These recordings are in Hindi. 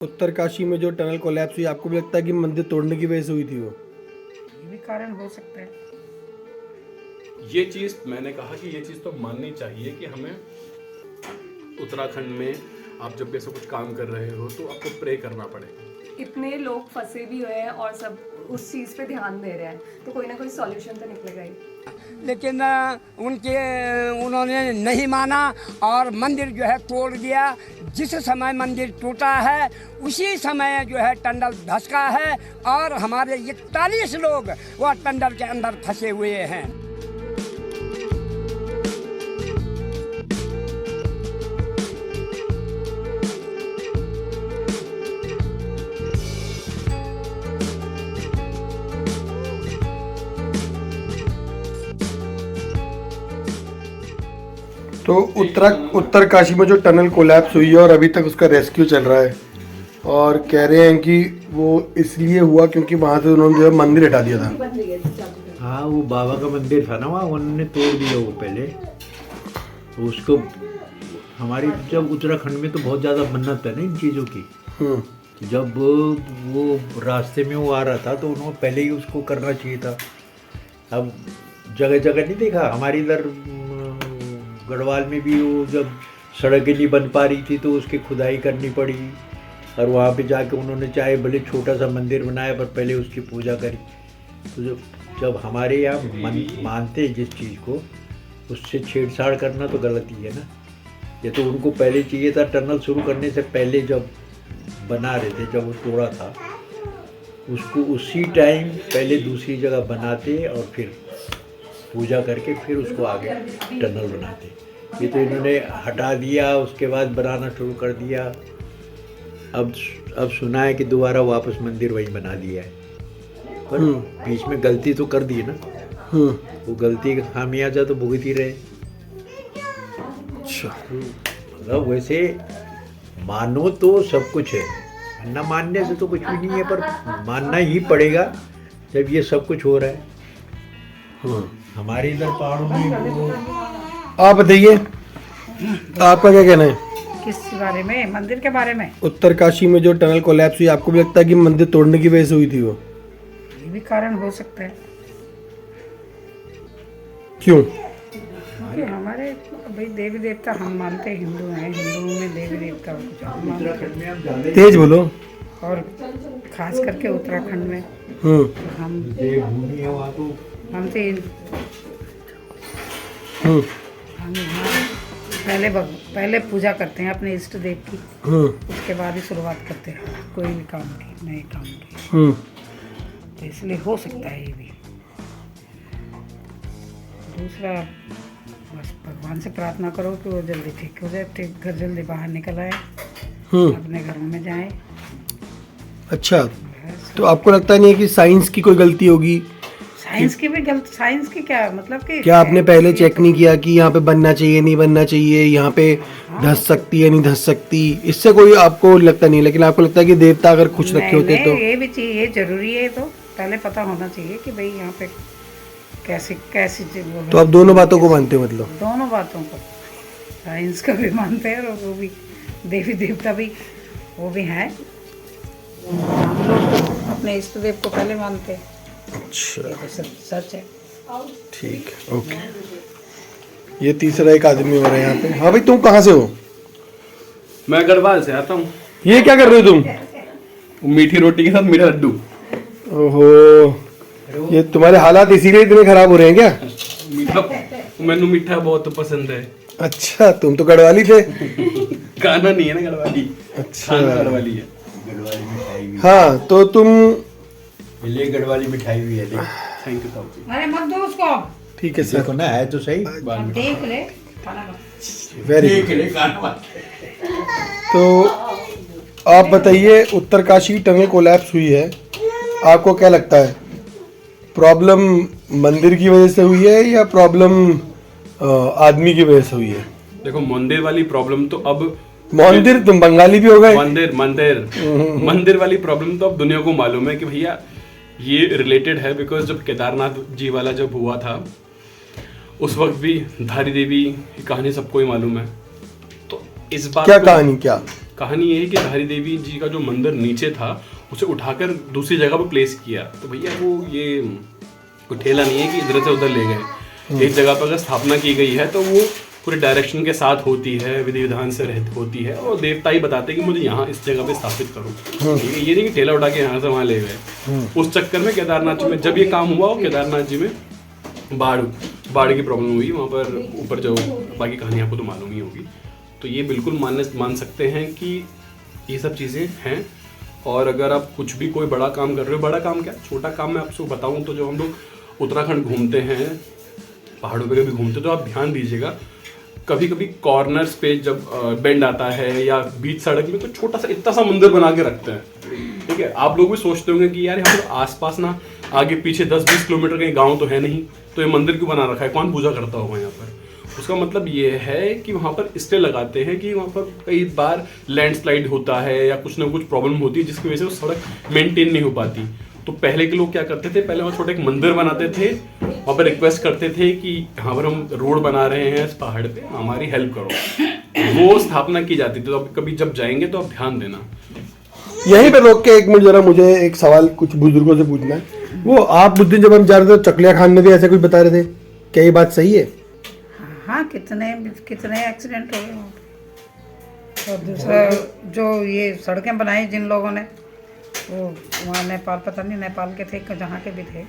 उत्तरकाशी में जो टनल कोलैप्स हुई, आपको भी लगता है कि मंदिर तोड़ने की वजह से हुई थी वो? ये भी कारण हो सकता है। ये चीज़ मैंने कहा कि ये चीज़ तो माननी चाहिए कि हमें उत्तराखंड में आप जब भी ऐसा कुछ काम कर रहे हो तो आपको प्रे करना पड़ेगा। इतने लोग फंसे भी हुए हैं और सब उस चीज़ पे ध्यान दे रहे हैं, तो कोई ना कोई सॉल्यूशन तो निकलेगा ही। लेकिन उन्होंने नहीं माना और मंदिर जो है तोड़ दिया। जिस समय मंदिर टूटा है उसी समय जो है टंडल धसका है और हमारे 41 लोग वह टंडल के अंदर फंसे हुए हैं। तो उत्तरकाशी में जो टनल कोलैप्स हुई है और अभी तक उसका रेस्क्यू चल रहा है, और कह रहे हैं कि वो इसलिए हुआ क्योंकि वहाँ से उन्होंने जो है मंदिर हटा दिया था। हाँ, वो बाबा का मंदिर था ना वहाँ, उन्होंने तोड़ दिया वो पहले। तो उसको हमारी जब उत्तराखंड में तो बहुत ज़्यादा मन्नत है ना इन चीज़ों की। जब वो रास्ते में वो आ रहा था तो उन्होंने पहले ही उसको करना चाहिए था। अब जगह जगह नहीं देखा, हमारी इधर गढ़वाल में भी वो जब सड़कें नहीं बन पा रही थी तो उसकी खुदाई करनी पड़ी, और वहाँ पे जाके उन्होंने चाहे भले छोटा सा मंदिर बनाया पर पहले उसकी पूजा करी। तो जब हमारे यहाँ मानते हैं जिस चीज़ को, उससे छेड़छाड़ करना तो गलती है ना। ये तो उनको पहले चाहिए था, टनल शुरू करने से पहले जब बना रहे थे, जब वो तोड़ा था उसको उसी टाइम पहले दूसरी जगह बनाते और फिर पूजा करके फिर उसको आगे टनल बनाते। ये तो इन्होंने हटा दिया, उसके बाद बनाना शुरू कर दिया। अब सुना है कि दोबारा वापस मंदिर वहीं बना दिया है, पर बीच में गलती तो कर दी है ना। वो गलती का खामियाजा तो भुगत ही रहे। अच्छा, मतलब वैसे मानो तो सब कुछ है, न मानने से तो कुछ भी नहीं है, पर मानना ही पड़ेगा जब ये सब कुछ हो रहा है। हमारे इधर पहाड़ों में आप बताइए, आपका क्या कहना है किस बारे में? मंदिर के बारे में? उत्तरकाशी में जो टनल कोलैप्स हुई, आपको भी लगता है कि मंदिर तोड़ने की वजह से हुई थी वो? ये भी कारण हो सकता है। क्यों? क्योंकि हमारे भाई देवी देवता हम मानते हिंदू हैं, हिंदुओं में देवी देवता को कुछ हम मानते हैं। तेज बोलो। और खास करके उत्तराखंड में हम देवभूमि है वहाँ तो। हम यहाँ पहले पूजा करते हैं अपने इष्ट देव की, उसके बाद ही शुरुआत करते हैं कोई भी काम की, नए काम की। तो इसलिए हो सकता है ये भी। दूसरा, बस भगवान से प्रार्थना करो कि वो जल्दी ठीक हो जाए, ठीक घर जल्दी बाहर निकल आए, अपने घरों में जाए। अच्छा, तो आपको लगता नहीं है कि साइंस की कोई गलती होगी? साइंस की भी गलत? साइंस की क्या मतलब कि क्या आपने पहले चेक नहीं किया कि यहाँ पे बनना चाहिए नहीं बनना चाहिए, यहाँ पे धस सकती है नहीं धस सकती? इससे कोई आपको लगता नहीं, लेकिन आपको लगता है कि देवता अगर कुछ रखे होते तो? ये भी चाहिए, ये जरूरी है। तो पहले पता होना चाहिए कि भाई यहाँ पे कैसी कैसी तो आप दोनों बातों को मानते हो? मतलब दोनों बातों को, साइंस को भी मानते हैं और वो भी देवी देवता भी, वो भी हैं। हम लोग अपने इष्ट देव को पहले मानते हैं। अच्छा, ये तो सच है। ठीक है, ओके। ये तीसरा एक आदमी हो रहा है यहाँ पे। हाँ भाई, तुम कहाँ से हो? मैं गढ़वाल से आता हूँ। ये क्या कर रहे हो तुम? मीठी रोटी के साथ मीठा लड्डू। ओहो, ये तुम्हारे हालात इसीलिए इतने खराब हो रहे हैं क्या? मीठा, मैनू मीठा बहुत पसंद है। अच्छा, तुम तो गढ़वाली थे। गाना नहीं है ना गढ़वाली। अच्छा, गढ़वाली है। गढ़वाली मिठाई भी, हाँ तो तुम ले गढ़वाली मिठाई भी है। थैंक यू साहब जी। अरे मत दो उसको, ठीक है सर, देखो ना, है तो सही। देख ले खाना खा। Very good. तो आप बताइए, उत्तरकाशी टनल कोलैप्स हुई है, आपको क्या लगता है प्रॉब्लम मंदिर की वजह से हुई है या प्रॉब्लम आदमी की वजह से हुई है? देखो, मंदिर वाली प्रॉब्लम तो अब मंदिर, तुम बंगाली भी हो गए। मंदिर वाली प्रॉब्लम तो अब दुनिया को मालूम है कि भैया ये रिलेटेड है। बिकॉज जब केदारनाथ जी वाला जब हुआ था उस वक्त भी धारी देवी की कहानी सबको ही मालूम है। तो इस बात क्या को, कहानी? क्या कहानी ये है कि धारी देवी जी का जो मंदिर नीचे था उसे उठाकर दूसरी जगह पर प्लेस किया। तो भैया वो ये कोई ठेला नहीं है कि इधर से उधर ले गए। एक जगह पर अगर स्थापना की गई है तो वो पूरे डायरेक्शन के साथ होती है, विधि विधान से होती है, और देवता ही बताते हैं कि मुझे यहाँ इस जगह पे स्थापित करो। ये नहीं कि ठेला उठा के यहाँ से वहाँ ले गए। उस चक्कर में केदारनाथ जी में जब ये काम हुआ, केदारनाथ जी में बाढ़ की प्रॉब्लम हुई वहाँ पर ऊपर, जो बाकी कहानी आपको तो मालूम ही होगी। तो ये बिल्कुल मान सकते हैं कि ये सब चीज़ें हैं। और अगर आप कुछ भी कोई बड़ा काम कर रहे हो, बड़ा काम क्या छोटा काम मैं आपको बताऊं तो, जो हम लोग उत्तराखंड घूमते हैं, पहाड़ों पे कभी घूमते, तो आप ध्यान दीजिएगा कभी कभी कॉर्नर्स पे जब बेंड आता है या बीच सड़क में, तो छोटा सा इतना सा मंदिर बना के रखते हैं। ठीक है, आप लोग भी सोचते होंगे कि यार यहाँ पर आसपास ना आगे पीछे 10-20 किलोमीटर कहीं गाँव तो है नहीं, तो ये मंदिर क्यों बना रखा है, कौन पूजा करता होगा यहाँ पर। उसका मतलब ये है कि वहाँ पर इसलिए लगाते हैं कि वहाँ पर कई बार लैंडस्लाइड होता है या कुछ ना कुछ प्रॉब्लम होती है, जिसकी वजह से वो सड़क मेंटेन नहीं हो पाती। तो पहले के लोग क्या करते थे, पहले वहाँ छोटा एक मंदिर बनाते थे, वहाँ पर रिक्वेस्ट करते थे कि यहाँ पर हम रोड बना रहे हैं इस पहाड़ पे, हमारी हेल्प करो। वो स्थापना की जाती थी। तो आप कभी जब जाएंगे तो आप ध्यान देना। यहीं पे रोक के एक मिनट जरा, मुझे एक सवाल कुछ बुजुर्गों से पूछना है। वो आप उस दिन जब हम जा रहे थे चकलिया खान में भी ऐसा कुछ बता रहे थे, क्या ये बात सही है? हाँ, कितने एक्सीडेंट हो गए वहाँ पे। और दूसरा जो ये सड़कें बनाई जिन लोगों ने, वो वहाँ नेपाल, पता नहीं नेपाल के थे जहाँ के भी थे,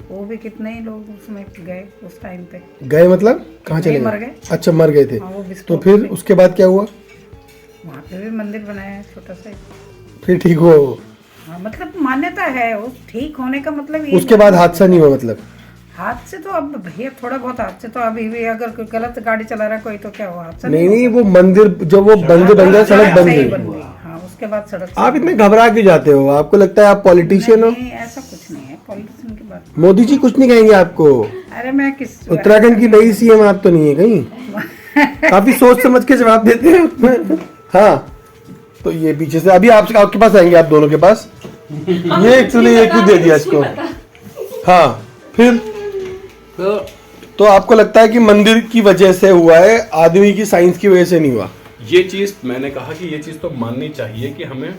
वो भी कितने ही लोग उसमें गए उस टाइम पे। गए मतलब कहाँ चले मर गए। अच्छा, मर गए थे। हाँ, वो तो फिर उसके बाद क्या हुआ? वहाँ पे भी मंदिर बनाया है छोटा सा। फिर ठीक हो? हाँ, मतलब मान्यता है उस ठीक होने का मतलब ये। उसके बाद हादसा नहीं हुआ? मतलब हादसे तो अब भैया थोड़ा बहुत हादसे तो अभी भी, अगर कोई गलत गाड़ी चला रहा है कोई तो क्या हुआ, हादसा नहीं, वो मंदिर जब वो बंद बन गया, सड़क बन सही गई। बन गई। हाँ, उसके बाद सड़क। आप इतने घबरा क्यों जाते हो? आपको लगता है आप पॉलिटिशियन हो? नहीं, ऐसा कुछ नहीं है, पॉलिटिशियन की बात। मोदी जी कुछ नहीं कहेंगे आपको? अरे मैं किस उत्तराखंड की नई सीएम आप तो नहीं है कहीं? काफी सोच समझ के जवाब देते हैं। हाँ, तो ये पीछे से अभी आपके पास आएंगे, आप दोनों के पास। ये एक्चुअली ये क्यों दे दिया इसको? हाँ, फिर तो आपको लगता है कि मंदिर की वजह से हुआ है, आदमी की साइंस की वजह से नहीं हुआ? ये चीज़ मैंने कहा कि ये चीज़ तो माननी चाहिए कि हमें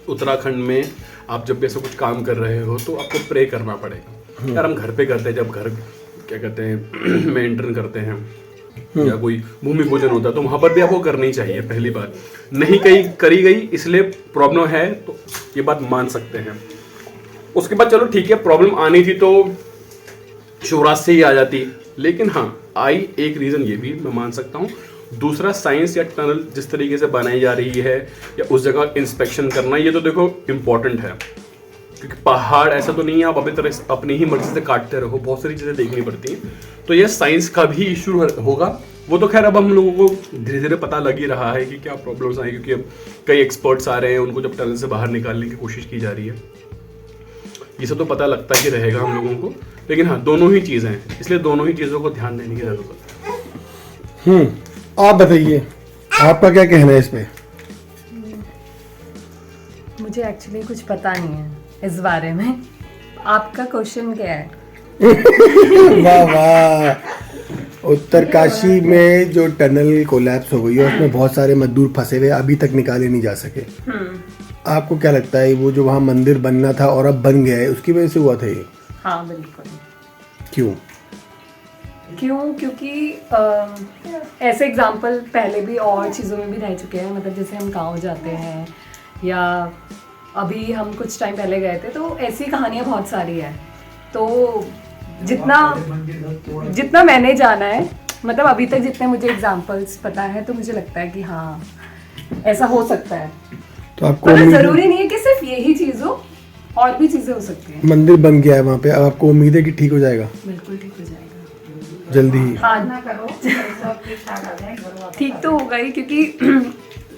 उत्तराखंड में आप जब भी ऐसा कुछ काम कर रहे हो तो आपको प्रे करना पड़ेगा। यार हम घर पे करते हैं, जब घर क्या कहते हैं में एंटर करते हैं या कोई भूमि पूजन होता है, तो वहाँ पर भी आपको करनी चाहिए। पहली बात नहीं करी गई इसलिए प्रॉब्लम है, तो ये बात मान सकते हैं। उसके बाद चलो ठीक है, प्रॉब्लम आनी थी तो शिवराज से ही आ जाती, लेकिन हाँ आई, एक रीज़न ये भी मैं मान सकता हूँ। दूसरा, साइंस या टनल जिस तरीके से बनाई जा रही है या उस जगह इंस्पेक्शन करना, ये तो देखो इम्पोर्टेंट है, क्योंकि पहाड़ ऐसा तो नहीं है आप अपनी ही मर्जी से काटते रहो, बहुत सारी चीज़ें देखनी पड़ती हैं। तो ये साइंस का भी इशू होगा, वो तो खैर अब हम लोगों को धीरे धीरे पता लग ही रहा है कि क्या प्रॉब्लम्स आए, क्योंकि अब कई एक्सपर्ट्स आ रहे हैं, उनको जब टनल से बाहर निकालने की कोशिश की जा रही है। ये सब तो पता लगता ही रहेगा हम लोगों को, लेकिन हाँ दोनों ही चीज़ें हैं, इसलिए दोनों ही चीज़ों को ध्यान देने की ज़रूरत है। आप बताइए, आपका क्या कहना है इस पे? मुझे एक्चुअली कुछ पता नहीं है इस बारे में। आपका क्वेश्चन क्या है? वाह वाह। उत्तरकाशी में जो टनल कोलैप्स हो गई है उसमें बहुत सारे मजदूर फंसे हुए, अभी तक निकाले नहीं जा सके। आपको क्या लगता है वो जो वहाँ मंदिर बनना था और अब बन गया है, उसकी वजह से हुआ था ये? हाँ बिल्कुल। क्यों? क्योंकि ऐसे एग्जाम्पल पहले भी और चीज़ों में भी रह चुके हैं। मतलब जैसे हम गाँव जाते हैं या अभी हम कुछ टाइम पहले गए थे, तो ऐसी कहानियाँ बहुत सारी है। तो जितना मैंने जाना है, मतलब अभी तक जितने मुझे एग्जाम्पल्स पता है, तो मुझे लगता है कि हाँ ऐसा हो सकता है। तो आपको मतलब ज़रूरी नहीं है कि सिर्फ यही चीज़ हो, और भी चीज़ें हो सकती हैं। मंदिर बन गया है वहाँ पे, अब आपको उम्मीद है कि ठीक हो जाएगा? बिल्कुल ठीक हो जाएगा जल्दी ही। हाँ ठीक तो होगा ही, क्योंकि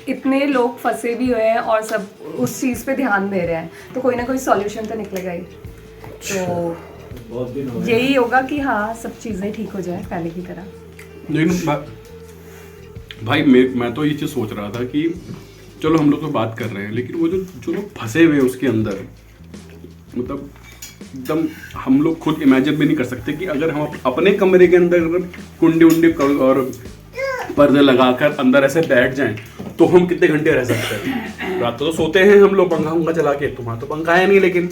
इतने लोग फंसे भी हुए हैं और सब उस चीज़ पे ध्यान दे रहे हैं, तो कोई ना कोई सॉल्यूशन तो निकलेगा ही। तो यही होगा कि हाँ सब चीज़ें ठीक हो जाए पहले की तरह। लेकिन भाई मैं तो ये चीज़ सोच रहा था कि चलो हम लोग तो बात कर रहे हैं, लेकिन वो जो लोग फंसे हुए हैं उसके अंदर, मतलब एकदम हम लोग खुद इमेजिन भी नहीं कर सकते कि अगर हम अपने कमरे के अंदर कुंडी उंडी और पर्दे लगाकर अंदर ऐसे बैठ जाएं तो हम कितने घंटे रह सकते हैं। रात को तो सोते हैं हम लोग पंखा चला के, तुम्हारा तो पंखा है नहीं, लेकिन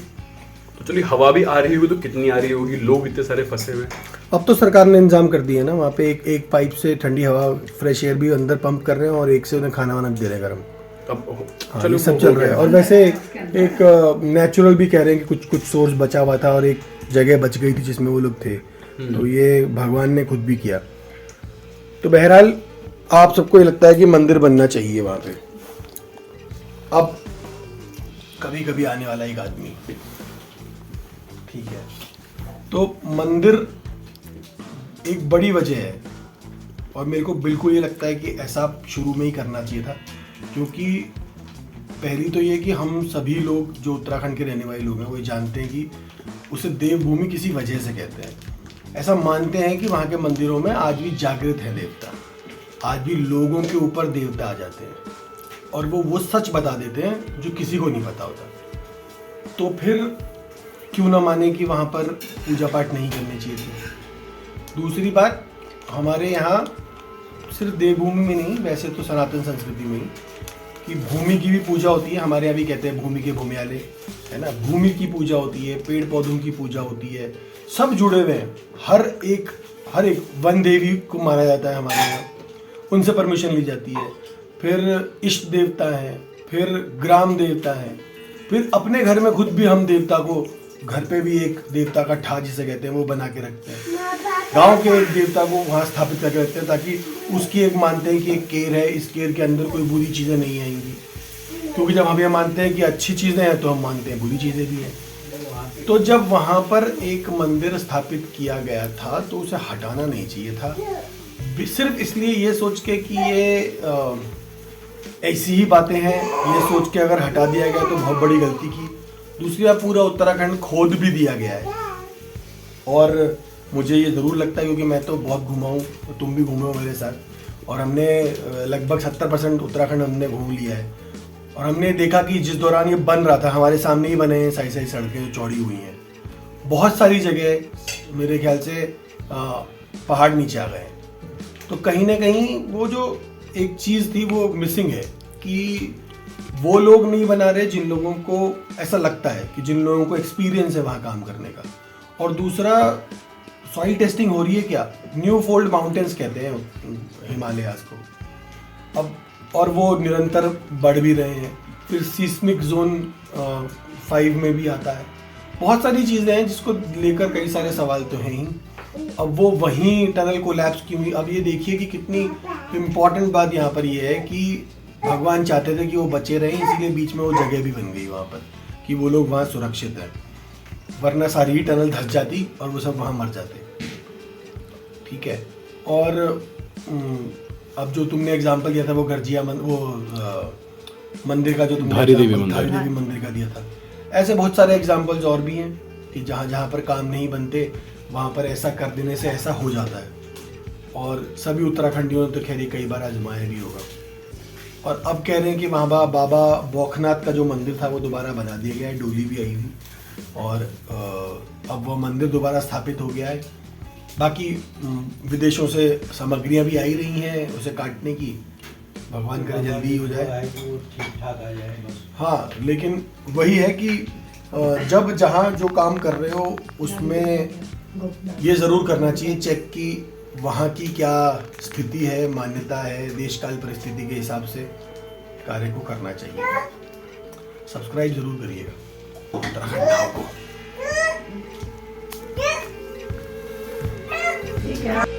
तो चलिए हवा भी आ रही होगी तो कितनी आ रही होगी, लोग इतने सारे फंसे हुए। अब तो सरकार ने इंतजाम कर दिया है ना, वहाँ पे एक पाइप से ठंडी हवा फ्रेश एयर भी अंदर पंप कर रहे हैं और एक से उन्हें खाना वाना भी दे रहे हैं गर्म। हाँ, ये सब चल रहा है। और वैसे एक नेचुरल भी कह रहे हैं कि कुछ सोर्स बचा हुआ था और एक जगह बच गई थी जिसमें वो लोग थे, तो ये भगवान ने खुद भी किया। तो बहरहाल आप सबको ये लगता है कि मंदिर बनना चाहिए वहाँ पे। अब कभी कभी आने वाला एक आदमी, ठीक है, तो मंदिर एक बड़ी वजह है और मेरे को बिल्कुल ये लगता है कि ऐसा शुरू में ही करना चाहिए था, क्योंकि पहली तो ये कि हम सभी लोग जो उत्तराखंड के रहने वाले लोग हैं वो ये जानते हैं कि उसे देवभूमि किसी वजह से कहते हैं। ऐसा मानते हैं कि वहाँ के मंदिरों में आज भी जागृत है देवता, आज भी लोगों के ऊपर देवता आ जाते हैं और वो सच बता देते हैं जो किसी को नहीं पता होता। तो फिर क्यों ना माने कि वहाँ पर पूजा पाठ नहीं करनी चाहिए थी। दूसरी बात, हमारे यहाँ सिर्फ देवभूमि में नहीं, वैसे तो सनातन संस्कृति में ही कि भूमि की भी पूजा होती है। हमारे यहाँ भी कहते हैं भूमि के भूमियाले, है ना, भूमि की पूजा होती है, पेड़ पौधों की पूजा होती है, सब जुड़े हुए हैं। हर एक वन देवी को माना जाता है हमारे यहाँ, उनसे परमिशन ली जाती है। फिर इष्ट देवता हैं, फिर ग्राम देवता हैं, फिर अपने घर में खुद भी हम देवता को, घर पे भी एक देवता का ठा जिसे कहते हैं वो बना के रखते हैं। गांव के एक देवता को वहाँ स्थापित करके रखते हैं ताकि उसकी एक मानते हैं कि एक केर है, इस केर के अंदर कोई बुरी चीज़ें नहीं आएंगी, क्योंकि जब हम ये मानते हैं कि अच्छी चीज़ें हैं तो हम मानते हैं बुरी चीज़ें भी हैं। तो जब वहाँ पर एक मंदिर स्थापित किया गया था तो उसे हटाना नहीं चाहिए था, सिर्फ इसलिए ये सोच के कि ये ऐसी ही बातें हैं, ये सोच के अगर हटा दिया गया तो बहुत बड़ी गलती की। दूसरी बात, पूरा उत्तराखंड खोद भी दिया गया है और मुझे ये ज़रूर लगता है, क्योंकि मैं तो बहुत घूमा हूँ, तुम भी घूमे हो मेरे साथ, और हमने लगभग 70% उत्तराखंड हमने घूम लिया है और हमने देखा कि जिस दौरान ये बन रहा था हमारे सामने ही बने हैं सारी सड़कें जो चौड़ी हुई हैं। बहुत सारी जगह मेरे ख्याल से पहाड़ नीचे आ गए। तो कहीं ना कहीं वो जो एक चीज़ थी वो मिसिंग है कि वो लोग नहीं बना रहे जिन लोगों को ऐसा लगता है, कि जिन लोगों को एक्सपीरियंस है वहाँ काम करने का। और दूसरा, सॉइल टेस्टिंग हो रही है क्या, न्यू फोल्ड माउंटेन्स कहते हैं हिमालयाज को अब, और वो निरंतर बढ़ भी रहे हैं। फिर सीस्मिक जोन 5 में भी आता है। बहुत सारी चीज़ें हैं जिसको लेकर कई सारे सवाल तो हैं ही। अब वो वहीं टनल कोलैप्स क्यों हुई। अब ये देखिए कि कितनी इम्पॉर्टेंट बात यहाँ पर ये है कि भगवान चाहते थे कि वो बचे रहें, इसलिए बीच में वो जगह भी बन गई वहाँ पर कि वो लोग वहाँ सुरक्षित हैं, वरना सारी ही टनल धस जाती और वो सब वहाँ मर जाते। ठीक है। और अब जो तुमने एग्जांपल दिया था वो गर्जिया मंदिर का, जो तुमने धारी देवी मंदिर का दिया था, ऐसे बहुत सारे एग्जांपल्स और भी हैं कि जहाँ जहाँ पर काम नहीं बनते वहाँ पर ऐसा कर देने से ऐसा हो जाता है। और सभी उत्तराखंडियों ने तो खैर कई बार आजमाया भी होगा। और अब कह रहे हैं कि वहाँ बाबा बौखनाथ का जो मंदिर था वो दोबारा बना दिया गया है, डोली भी आई हुई और अब वो मंदिर दोबारा स्थापित हो गया है। बाकी विदेशों से सामग्रियाँ भी आई रही हैं उसे काटने की, भगवान करे जल्दी ही हो जाए, ठीक ठाक आ जाए बस। हाँ, लेकिन वही है कि जब जहाँ जो काम कर रहे हो उसमें ये ज़रूर करना चाहिए चेक कि वहाँ की क्या स्थिति है, मान्यता है, देश काल परिस्थिति के हिसाब से कार्य को करना चाहिए। सब्सक्राइब जरूर करिएगा उत्तराखंड नाउ को। ठीक है।